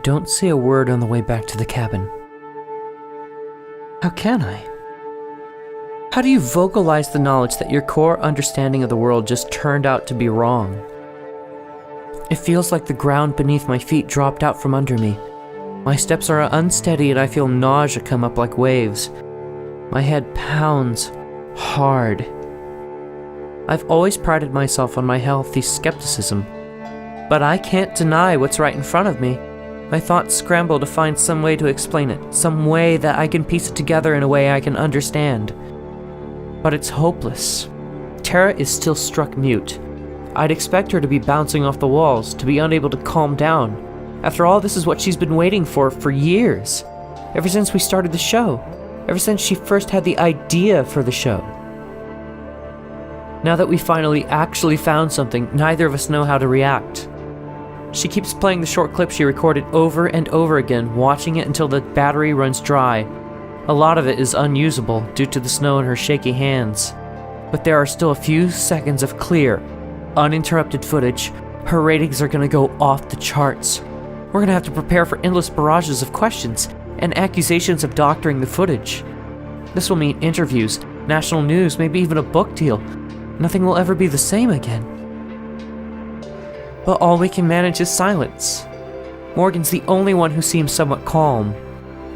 don't say a word on the way back to the cabin. How can I? How do you vocalize the knowledge that your core understanding of the world just turned out to be wrong? It feels like the ground beneath my feet dropped out from under me. My steps are unsteady and I feel nausea come up like waves. My head pounds hard. I've always prided myself on my healthy skepticism, but I can't deny what's right in front of me. My thoughts scramble to find some way to explain it, some way that I can piece it together in a way I can understand. But it's hopeless. Tara is still struck mute. I'd expect her to be bouncing off the walls, to be unable to calm down. After all, this is what she's been waiting for years. Ever since we started the show. Ever since she first had the idea for the show. Now that we finally actually found something, neither of us know how to react. She keeps playing the short clip she recorded over and over again, watching it until the battery runs dry. A lot of it is unusable due to the snow in her shaky hands. But there are still a few seconds of clear, uninterrupted footage. Her ratings are going to go off the charts. We're going to have to prepare for endless barrages of questions and accusations of doctoring the footage. This will mean interviews, national news, maybe even a book deal. Nothing will ever be the same again. But all we can manage is silence. Morgan's the only one who seems somewhat calm,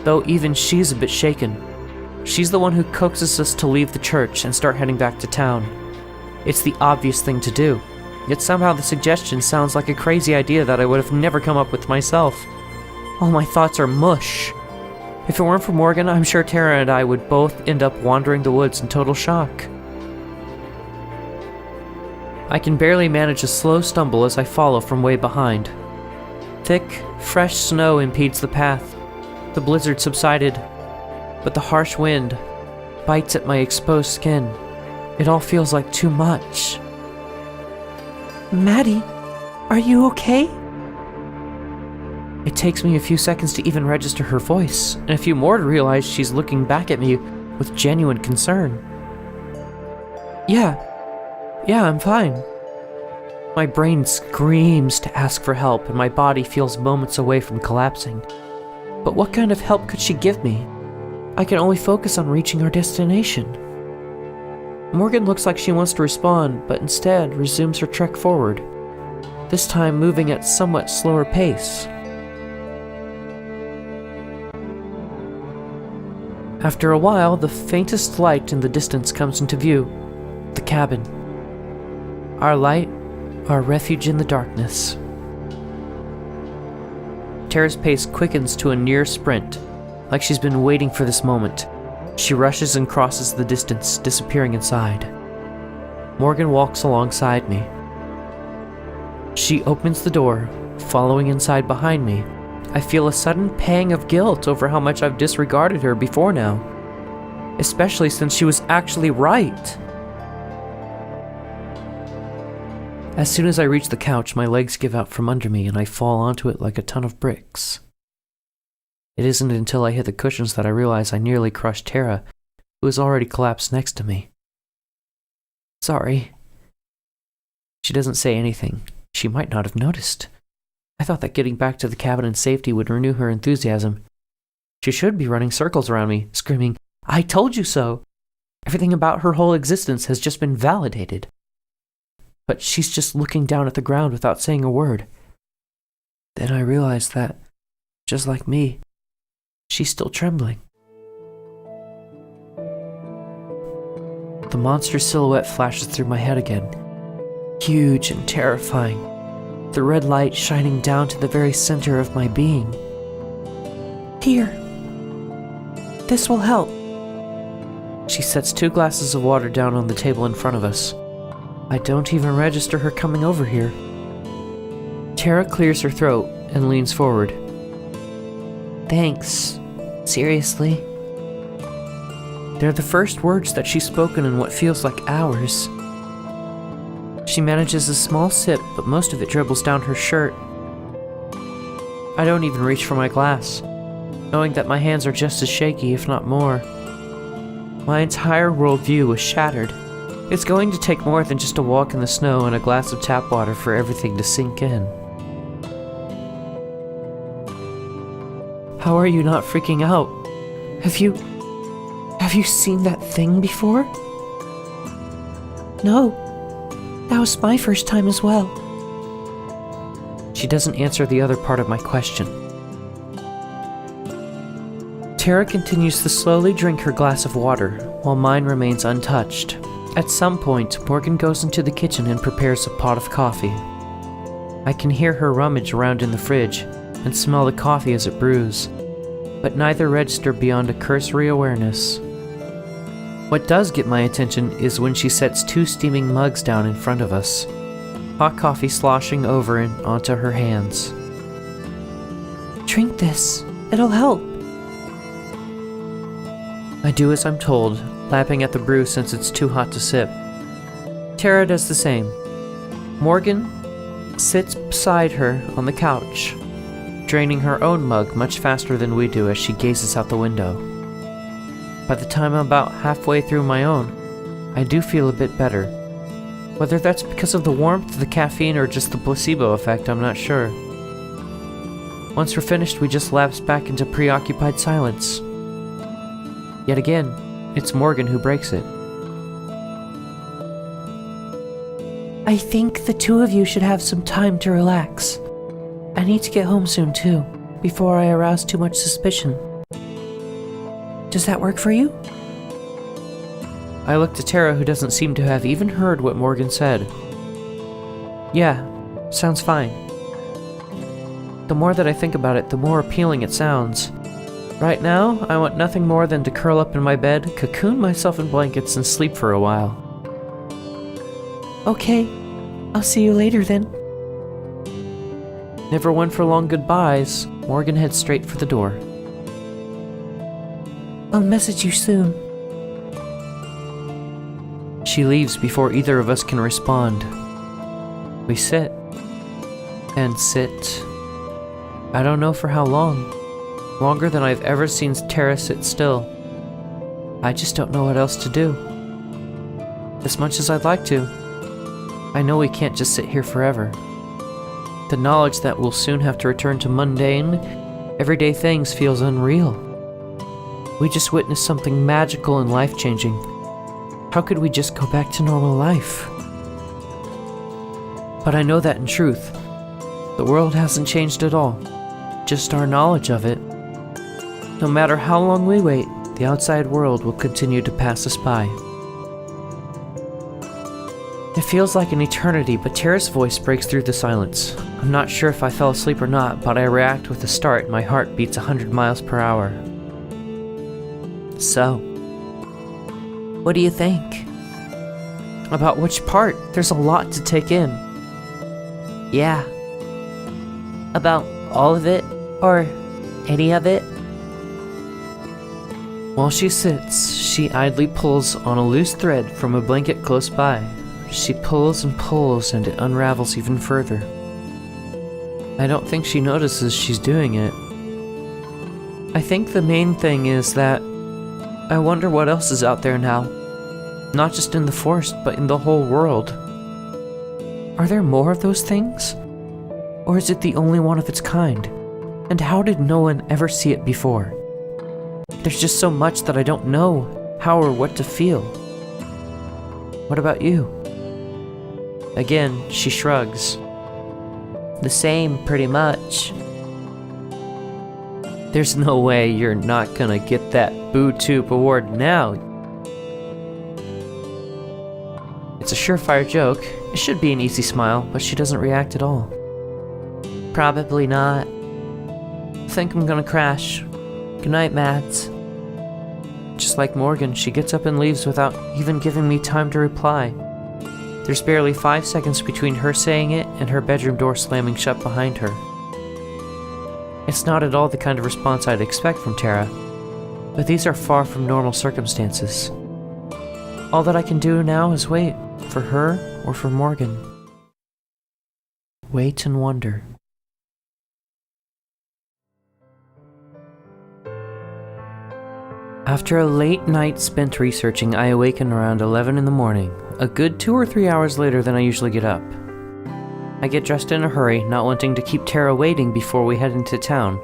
though even she's a bit shaken. She's the one who coaxes us to leave the church and start heading back to town. It's the obvious thing to do, yet somehow the suggestion sounds like a crazy idea that I would have never come up with myself. All my thoughts are mush. If it weren't for Morgan, I'm sure Tara and I would both end up wandering the woods in total shock. I can barely manage a slow stumble as I follow from way behind. Thick, fresh snow impedes the path. The blizzard subsided, but the harsh wind bites at my exposed skin. It all feels like too much. Maddie, are you okay? It takes me a few seconds to even register her voice, and a few more to realize she's looking back at me with genuine concern. Yeah, I'm fine. My brain screams to ask for help, and my body feels moments away from collapsing. But what kind of help could she give me? I can only focus on reaching our destination. Morgan looks like she wants to respond, but instead resumes her trek forward, this time moving at somewhat slower pace. After a while, the faintest light in the distance comes into view. The cabin. Our light, our refuge in the darkness. Tara's pace quickens to a near sprint, like she's been waiting for this moment. She rushes and crosses the distance, disappearing inside. Morgan walks alongside me. She opens the door, following inside behind me. I feel a sudden pang of guilt over how much I've disregarded her before now, especially since she was actually right. As soon as I reach the couch, my legs give out from under me and I fall onto it like a ton of bricks. It isn't until I hit the cushions that I realize I nearly crushed Tara, who has already collapsed next to me. Sorry. She doesn't say anything. She might not have noticed. I thought that getting back to the cabin in safety would renew her enthusiasm. She should be running circles around me, screaming, "I told you so!" Everything about her whole existence has just been validated. But she's just looking down at the ground without saying a word. Then I realized that, just like me, she's still trembling. The monster silhouette flashes through my head again, huge and terrifying, the red light shining down to the very center of my being. Here. This will help. She sets 2 glasses of water down on the table in front of us. I don't even register her coming over here. Tara clears her throat and leans forward. Thanks. Seriously? They're the first words that she's spoken in what feels like hours. She manages a small sip, but most of it dribbles down her shirt. I don't even reach for my glass, knowing that my hands are just as shaky, if not more. My entire worldview was shattered. It's going to take more than just a walk in the snow and a glass of tap water for everything to sink in. How are you not freaking out? Have you seen that thing before? No. That was my first time as well. She doesn't answer the other part of my question. Tara continues to slowly drink her glass of water, while mine remains untouched. At some point, Morgan goes into the kitchen and prepares a pot of coffee. I can hear her rummage around in the fridge and smell the coffee as it brews, but neither register beyond a cursory awareness. What does get my attention is when she sets 2 steaming mugs down in front of us, hot coffee sloshing over and onto her hands. Drink this. It'll help. I do as I'm told, lapping at the brew since it's too hot to sip. Tara does the same. Morgan sits beside her on the couch, draining her own mug much faster than we do as she gazes out the window. By the time I'm about halfway through my own, I do feel a bit better. Whether that's because of the warmth, the caffeine, or just the placebo effect, I'm not sure. Once we're finished, we just lapse back into preoccupied silence. Yet again, it's Morgan who breaks it. I think the 2 of you should have some time to relax. I need to get home soon too, before I arouse too much suspicion. Does that work for you? I look to Tara, who doesn't seem to have even heard what Morgan said. Yeah, sounds fine. The more that I think about it, the more appealing it sounds. Right now, I want nothing more than to curl up in my bed, cocoon myself in blankets, and sleep for a while. Okay, I'll see you later then. Never one for long goodbyes, Morgan heads straight for the door. I'll message you soon. She leaves before either of us can respond. We sit. And sit. I don't know for how long. Longer than I've ever seen Tara sit still. I just don't know what else to do. As much as I'd like to, I know we can't just sit here forever. The knowledge that we'll soon have to return to mundane, everyday things feels unreal. We just witnessed something magical and life-changing. How could we just go back to normal life? But I know that in truth, the world hasn't changed at all, just our knowledge of it. No matter how long we wait, the outside world will continue to pass us by. It feels like an eternity, but Tara's voice breaks through the silence. I'm not sure if I fell asleep or not, but I react with a start and my heart beats 100 miles per hour. So, what do you think? About which part? There's a lot to take in. Yeah. About all of it? Or any of it? While she sits, she idly pulls on a loose thread from a blanket close by. She pulls and pulls, and it unravels even further. I don't think she notices she's doing it. I think the main thing is that I wonder what else is out there now. Not just in the forest, but in the whole world. Are there more of those things? Or is it the only one of its kind? And how did no one ever see it before? There's just so much that I don't know how or what to feel. What about you? Again, she shrugs. The same, pretty much. There's no way you're not gonna get that BooTube award now. It's a surefire joke. It should be an easy smile, but she doesn't react at all. Probably not. I think I'm gonna crash. Good night, Mads. Just like Morgan, she gets up and leaves without even giving me time to reply. There's barely 5 seconds between her saying it and her bedroom door slamming shut behind her. It's not at all the kind of response I'd expect from Tara, but these are far from normal circumstances. All that I can do now is wait, for her or for Morgan. Wait and wonder. After a late night spent researching, I awaken around 11 in the morning, a good 2 or 3 hours later than I usually get up. I get dressed in a hurry, not wanting to keep Tara waiting before we head into town.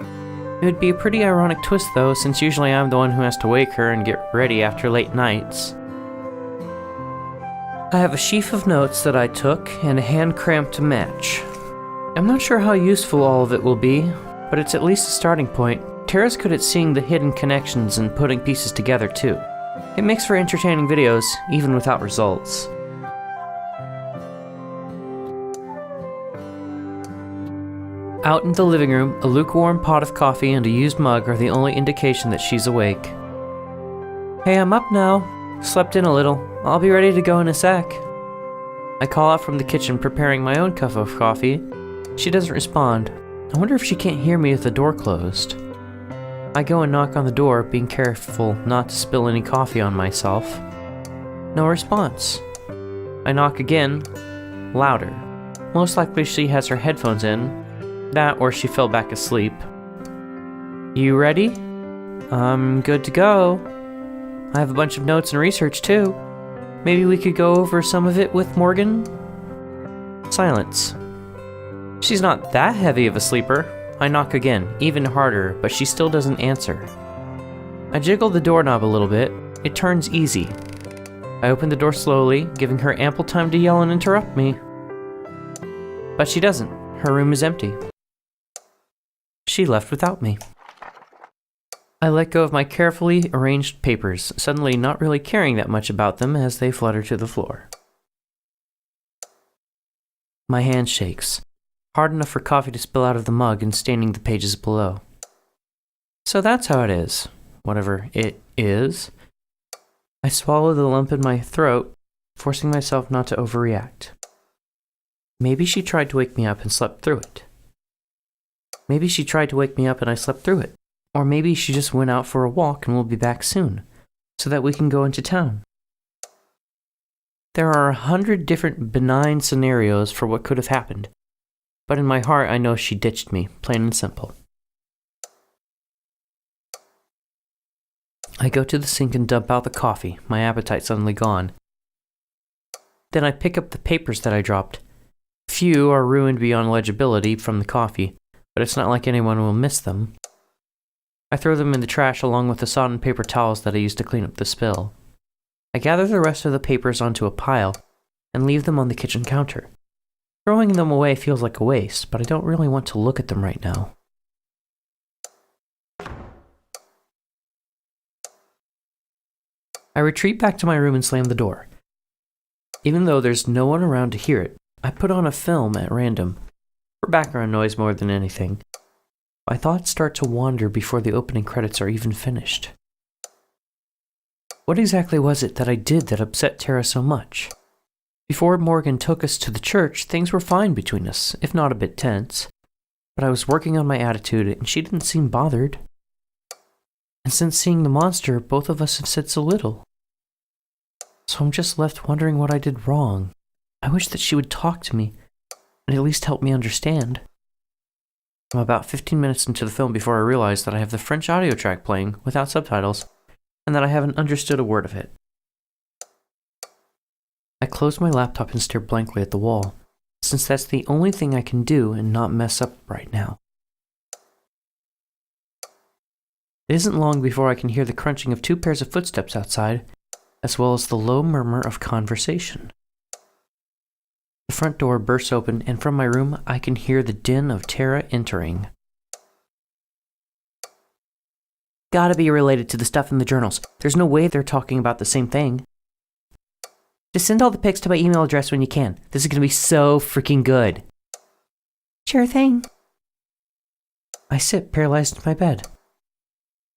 It would be a pretty ironic twist though, since usually I'm the one who has to wake her and get ready after late nights. I have a sheaf of notes that I took and a hand cramp to match. I'm not sure how useful all of it will be, but it's at least a starting point. Tara's good at seeing the hidden connections and putting pieces together too. It makes for entertaining videos, even without results. Out in the living room, a lukewarm pot of coffee and a used mug are the only indication that she's awake. Hey, I'm up now. Slept in a little. I'll be ready to go in a sec. I call out from the kitchen, preparing my own cup of coffee. She doesn't respond. I wonder if she can't hear me with the door closed. I go and knock on the door, being careful not to spill any coffee on myself. No response. I knock again, louder. Most likely she has her headphones in. That or she fell back asleep. You ready? I'm good to go. I have a bunch of notes and research too. Maybe we could go over some of it with Morgan? Silence. She's not that heavy of a sleeper. I knock again, even harder, but she still doesn't answer. I jiggle the doorknob a little bit. It turns easy. I open the door slowly, giving her ample time to yell and interrupt me. But she doesn't. Her room is empty. She left without me. I let go of my carefully arranged papers, suddenly not really caring that much about them as they flutter to the floor. My hand shakes, hard enough for coffee to spill out of the mug and staining the pages below. So that's how it is, whatever it is. I swallow the lump in my throat, forcing myself not to overreact. Maybe she tried to wake me up and slept through it. Maybe she tried to wake me up and I slept through it. Or maybe she just went out for a walk and will be back soon, so that we can go into town. There are 100 different benign scenarios for what could have happened, but in my heart I know she ditched me, plain and simple. I go to the sink and dump out the coffee, my appetite suddenly gone. Then I pick up the papers that I dropped. Few are ruined beyond legibility from the coffee, but it's not like anyone will miss them. I throw them in the trash along with the sodden paper towels that I used to clean up the spill. I gather the rest of the papers onto a pile and leave them on the kitchen counter. Throwing them away feels like a waste, but I don't really want to look at them right now. I retreat back to my room and slam the door. Even though there's no one around to hear it, I put on a film at random, for background noise more than anything. My thoughts start to wander before the opening credits are even finished. What exactly was it that I did that upset Tara so much? Before Morgan took us to the church, things were fine between us, if not a bit tense. But I was working on my attitude, and she didn't seem bothered. And since seeing the monster, both of us have said so little. So I'm just left wondering what I did wrong. I wish that she would talk to me, and at least help me understand. I'm about 15 minutes into the film before I realize that I have the French audio track playing without subtitles, and that I haven't understood a word of it. I close my laptop and stare blankly at the wall, since that's the only thing I can do and not mess up right now. It isn't long before I can hear the crunching of 2 pairs of footsteps outside, as well as the low murmur of conversation. The front door bursts open, and from my room I can hear the din of Tara entering. Gotta be related to the stuff in the journals. There's no way they're talking about the same thing. Just send all the pics to my email address when you can. This is gonna be so freaking good. Sure thing. I sit paralyzed in my bed.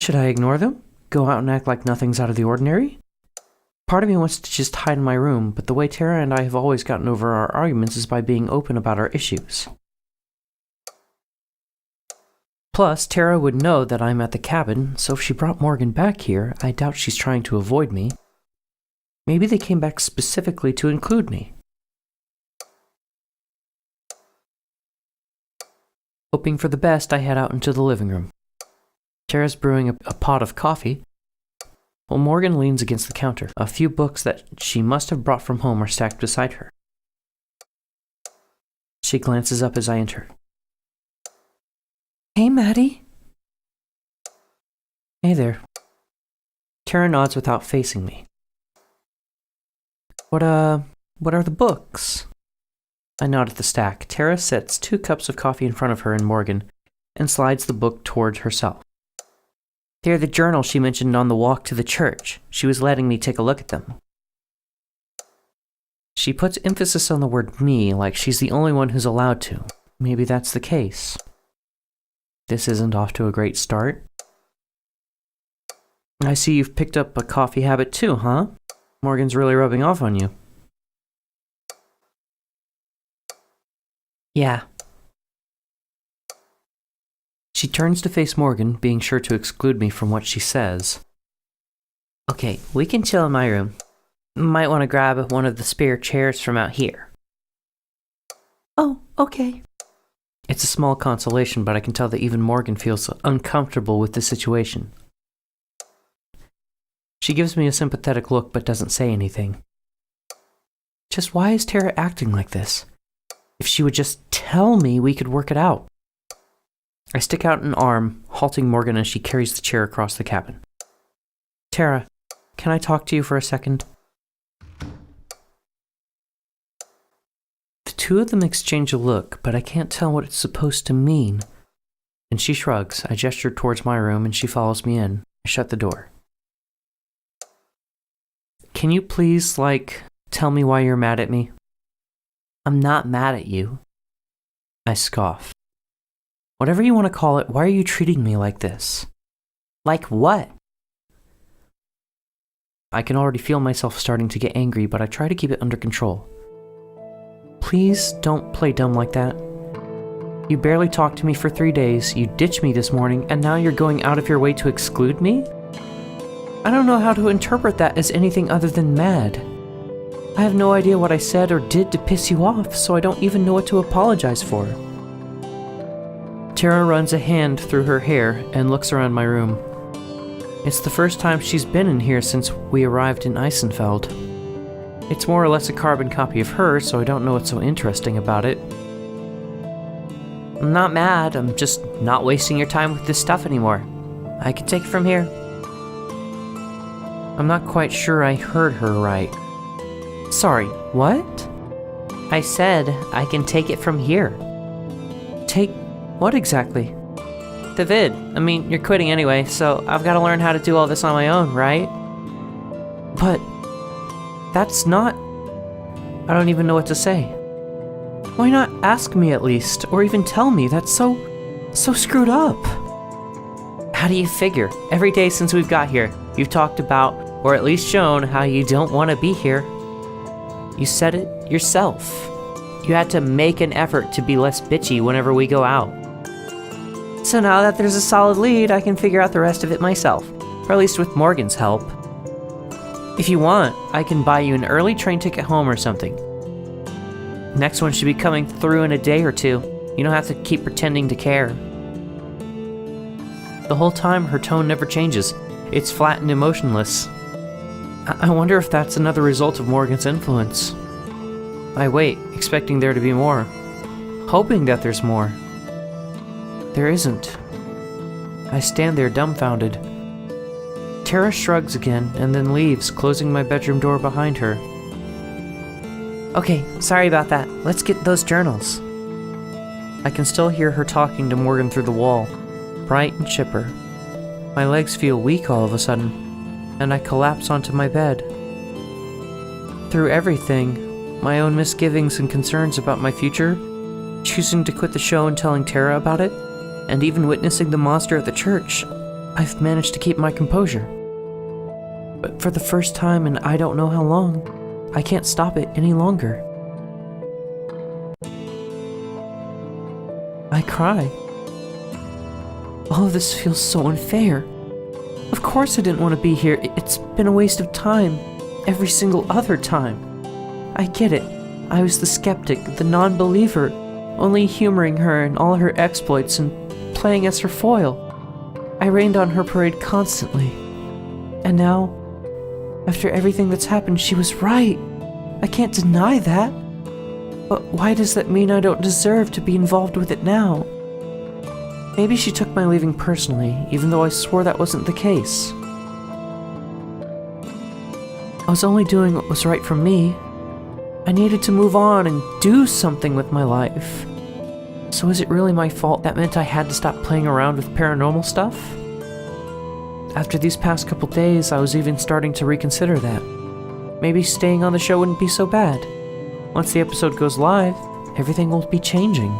Should I ignore them? Go out and act like nothing's out of the ordinary? Part of me wants to just hide in my room, but the way Tara and I have always gotten over our arguments is by being open about our issues. Plus, Tara would know that I'm at the cabin, so if she brought Morgan back here, I doubt she's trying to avoid me. Maybe they came back specifically to include me. Hoping for the best, I head out into the living room. Tara's brewing a pot of coffee, while Morgan leans against the counter. A few books that she must have brought from home are stacked beside her. She glances up as I enter. Hey, Maddie. Hey there. Tara nods without facing me. What are the books? I nod at the stack. Tara sets 2 cups of coffee in front of her and Morgan and slides the book towards herself. They're the journal she mentioned on the walk to the church. She was letting me take a look at them. She puts emphasis on the word me, like she's the only one who's allowed to. Maybe that's the case. This isn't off to a great start. I see you've picked up a coffee habit too, huh? Morgan's really rubbing off on you. Yeah. She turns to face Morgan, being sure to exclude me from what she says. Okay, we can chill in my room. Might want to grab one of the spare chairs from out here. Oh, okay. It's a small consolation, but I can tell that even Morgan feels uncomfortable with the situation. She gives me a sympathetic look, but doesn't say anything. Just why is Tara acting like this? If she would just tell me, we could work it out. I stick out an arm, halting Morgan as she carries the chair across the cabin. Tara, can I talk to you for a second? The 2 of them exchange a look, but I can't tell what it's supposed to mean. And she shrugs. I gesture towards my room and she follows me in. I shut the door. Can you please, tell me why you're mad at me? I'm not mad at you. I scoff. Whatever you want to call it, why are you treating me like this? Like what? I can already feel myself starting to get angry, but I try to keep it under control. Please don't play dumb like that. You barely talked to me for 3 days, you ditched me this morning, and now you're going out of your way to exclude me? I don't know how to interpret that as anything other than mad. I have no idea what I said or did to piss you off, so I don't even know what to apologize for. Tara runs a hand through her hair and looks around my room. It's the first time she's been in here since we arrived in Eysenfeld. It's more or less a carbon copy of her, so I don't know what's so interesting about it. I'm not mad, I'm just not wasting your time with this stuff anymore. I can take it from here. I'm not quite sure I heard her right. Sorry, what? I said I can take it from here. Take what exactly? The vid. I mean, you're quitting anyway, so I've got to learn how to do all this on my own, right? But that's not... I don't even know what to say. Why not ask me at least, or even tell me? That's so screwed up. How do you figure? Every day since we've got here, you've talked about, or at least shown, how you don't want to be here. You said it yourself. You had to make an effort to be less bitchy whenever we go out. So now that there's a solid lead, I can figure out the rest of it myself, or at least with Morgan's help. If you want, I can buy you an early train ticket home or something. Next one should be coming through in a day or 2. You don't have to keep pretending to care. The whole time, her tone never changes. It's flat and emotionless. I wonder if that's another result of Morgan's influence. I wait, expecting there to be more. Hoping that there's more. There isn't. I stand there dumbfounded. Tara shrugs again and then leaves, closing my bedroom door behind her. Okay, sorry about that. Let's get those journals. I can still hear her talking to Morgan through the wall, bright and chipper. My legs feel weak all of a sudden, and I collapse onto my bed. Through everything, my own misgivings and concerns about my future, choosing to quit the show and telling Tara about it, and even witnessing the monster at the church, I've managed to keep my composure. But for the first time in I don't know how long, I can't stop it any longer. I cry. All of this feels so unfair. Of course I didn't want to be here. It's been a waste of time. Every single other time. I get it. I was the skeptic, the non-believer, only humoring her and all her exploits and playing as her foil. I rained on her parade constantly. And now, after everything that's happened, she was right. I can't deny that. But why does that mean I don't deserve to be involved with it now? Maybe she took my leaving personally, even though I swore that wasn't the case. I was only doing what was right for me. I needed to move on and do something with my life. So is it really my fault that meant I had to stop playing around with paranormal stuff? After these past couple days, I was even starting to reconsider that. Maybe staying on the show wouldn't be so bad. Once the episode goes live, everything will be changing.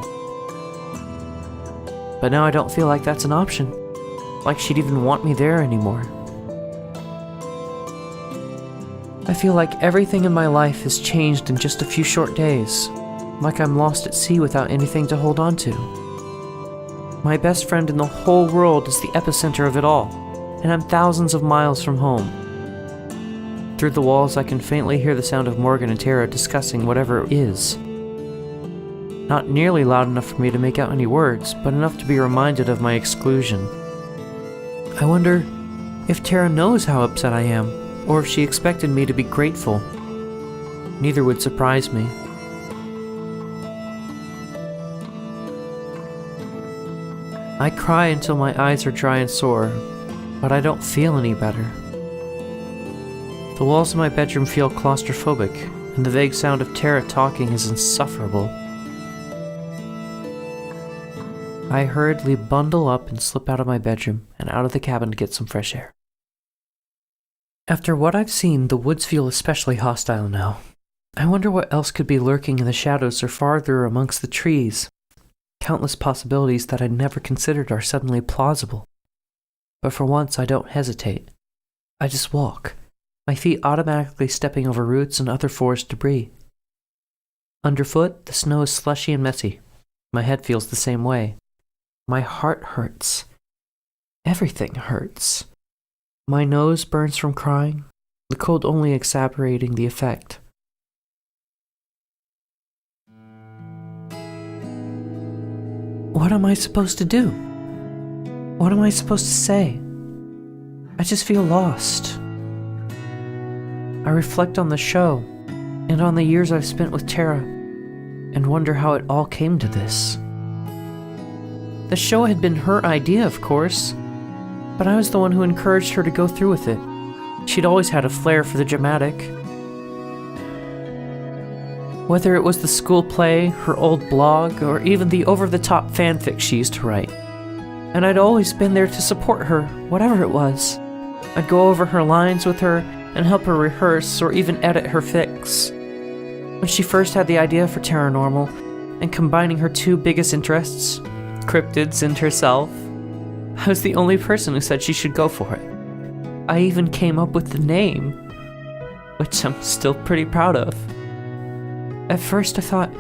But now I don't feel like that's an option. Like she'd even want me there anymore. I feel like everything in my life has changed in just a few short days. Like I'm lost at sea without anything to hold on to. My best friend in the whole world is the epicenter of it all, and I'm thousands of miles from home. Through the walls I can faintly hear the sound of Morgan and Tara discussing whatever it is. Not nearly loud enough for me to make out any words, but enough to be reminded of my exclusion. I wonder if Tara knows how upset I am, or if she expected me to be grateful. Neither would surprise me. I cry until my eyes are dry and sore, but I don't feel any better. The walls of my bedroom feel claustrophobic, and the vague sound of Tara talking is insufferable. I hurriedly bundle up and slip out of my bedroom and out of the cabin to get some fresh air. After what I've seen, the woods feel especially hostile now. I wonder what else could be lurking in the shadows or farther amongst the trees. Countless possibilities that I'd never considered are suddenly plausible. But for once, I don't hesitate. I just walk, my feet automatically stepping over roots and other forest debris. Underfoot, the snow is slushy and messy. My head feels the same way. My heart hurts. Everything hurts. My nose burns from crying, the cold only exacerbating the effect. What am I supposed to do? What am I supposed to say? I just feel lost. I reflect on the show, and on the years I've spent with Tara, and wonder how it all came to this. The show had been her idea, of course, but I was the one who encouraged her to go through with it. She'd always had a flair for the dramatic. Whether it was the school play, her old blog, or even the over-the-top fanfic she used to write. And I'd always been there to support her, whatever it was. I'd go over her lines with her and help her rehearse or even edit her fics. When she first had the idea for paranormal, and combining her two biggest interests, cryptids and herself, I was the only person who said she should go for it. I even came up with the name, which I'm still pretty proud of. At first I thought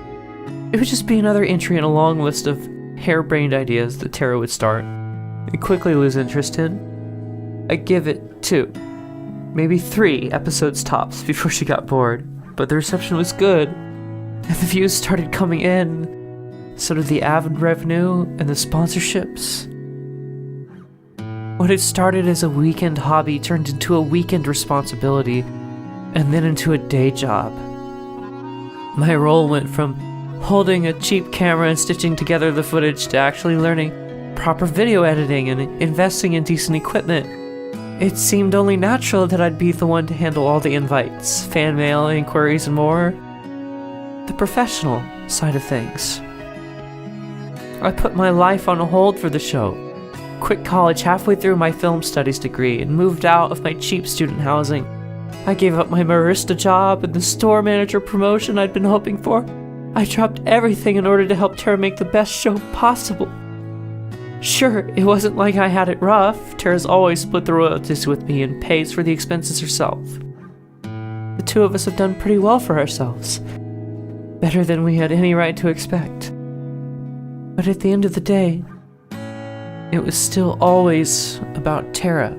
it would just be another entry in a long list of harebrained ideas that Tara would start and quickly lose interest in. I'd give it 2, maybe 3 episodes tops before she got bored, but the reception was good, and the views started coming in, so did the ad revenue and the sponsorships. What had started as a weekend hobby turned into a weekend responsibility, and then into a day job. My role went from holding a cheap camera and stitching together the footage to actually learning proper video editing and investing in decent equipment. It seemed only natural that I'd be the one to handle all the invites, fan mail, inquiries, and more. The professional side of things. I put my life on hold for the show, quit college halfway through my film studies degree, and moved out of my cheap student housing. I gave up my barista job and the store manager promotion I'd been hoping for. I dropped everything in order to help Tara make the best show possible. Sure, it wasn't like I had it rough. Tara's always split the royalties with me and pays for the expenses herself. The two of us have done pretty well for ourselves. Better than we had any right to expect. But at the end of the day, it was still always about Tara.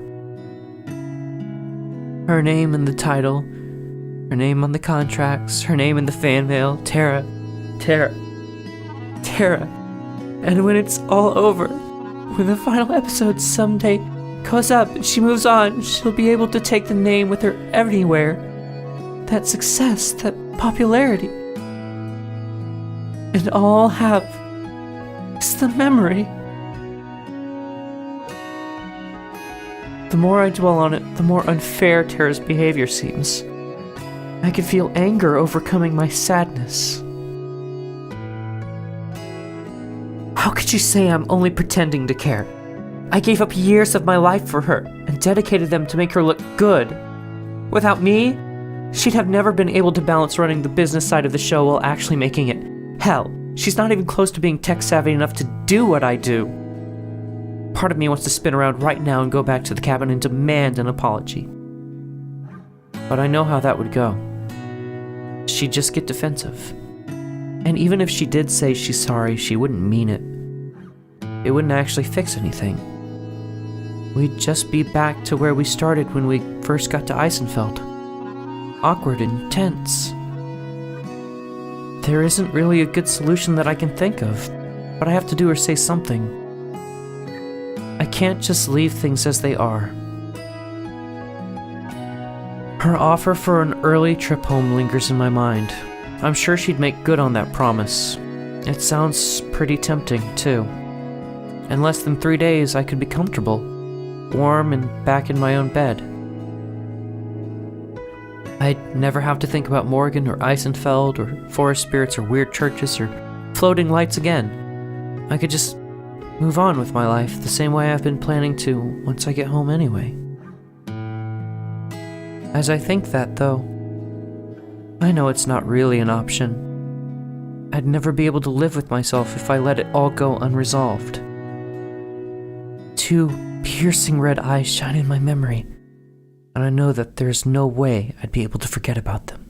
Her name in the title, her name on the contracts, her name in the fan mail, Tara. And when it's all over, when the final episode someday goes up and she moves on, she'll be able to take the name with her everywhere. That success, that popularity. And all I'll have is the memory The more I dwell on it, the more unfair Tara's behavior seems. I can feel anger overcoming my sadness. How could you say I'm only pretending to care? I gave up years of my life for her and dedicated them to make her look good. Without me, she'd have never been able to balance running the business side of the show while actually making it. Hell, she's not even close to being tech-savvy enough to do what I do. Part of me wants to spin around right now and go back to the cabin and demand an apology. But I know how that would go. She'd just get defensive. And even if she did say she's sorry, she wouldn't mean it. It wouldn't actually fix anything. We'd just be back to where we started when we first got to Eysenfeld. Awkward and tense. There isn't really a good solution that I can think of, but I have to do or say something. I can't just leave things as they are. Her offer for an early trip home lingers in my mind. I'm sure she'd make good on that promise. It sounds pretty tempting, too. In less than 3 days, I could be comfortable, warm and back in my own bed. I'd never have to think about Morgan or Eysenfeld or forest spirits or weird churches or floating lights again. I could just move on with my life the same way I've been planning to once I get home anyway. As I think that, though, I know it's not really an option. I'd never be able to live with myself if I let it all go unresolved. 2 piercing red eyes shine in my memory, and I know that there's no way I'd be able to forget about them.